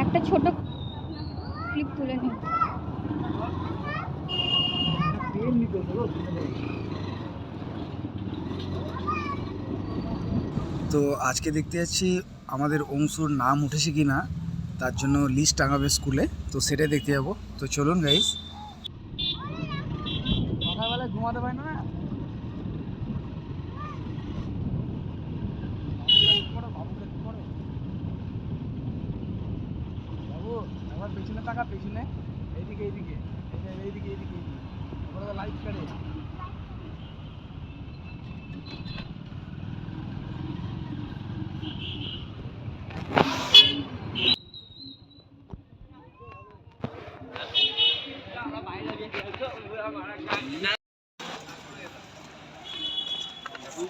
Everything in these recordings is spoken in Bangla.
একটা ছোট ক্লিপ তুলে নিই। তো আজকে দেখতে যাচ্ছি আমাদের অংশুর নাম উঠেছে কি না, তার জন্য লিস্ট টাঙাবে স্কুলে, তো সেটাই দেখতে যাবো। তো চলুন গাইস। সকালবেলায় ঘুমাতে পারি না, বাবু একবার পেছনে টাকা, পেছনে এইদিকে এইদিকে এইদিকে এইদিকে লাইট কাটে।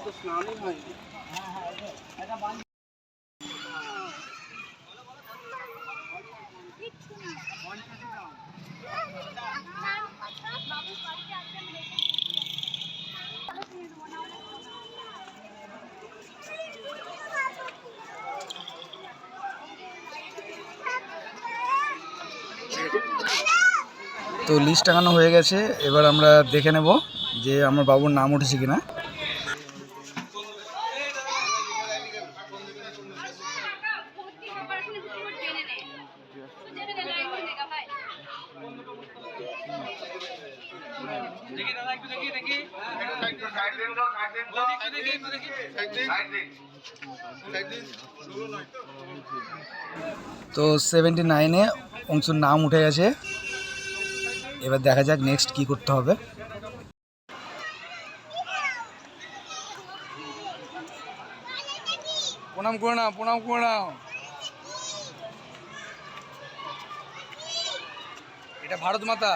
তো স্নানই হয়নি। তো লিস্ট টাঙানো হয়ে গেছে, এবার আমরা দেখে নেব যে আমার বাবুর নাম উঠেছে কিনা। তো 79-এ অংশুর নাম উঠে গেছে। এবার দেখা যাক নেক্সট কি করতে হবে। প্রণাম করে নাও, প্রণাম করে নাও। এটা ভারত মাতা।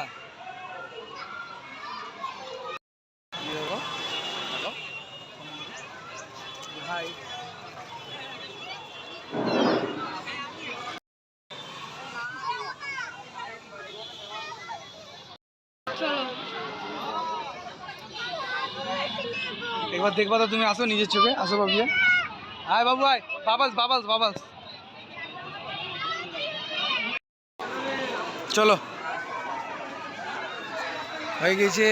হাই। একবার দেখবা তো, তুমি আসো নিজের চোখে, আসো বাবু। আয় বাবু আয়, বাবাস বাবাস বাবাস। চলো, হয়ে গেছে।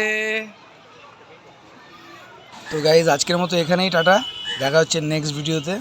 তো গাইজ আজকের মতো এখানেই টাটা, দেখা হচ্ছে নেক্সট ভিডিওতে।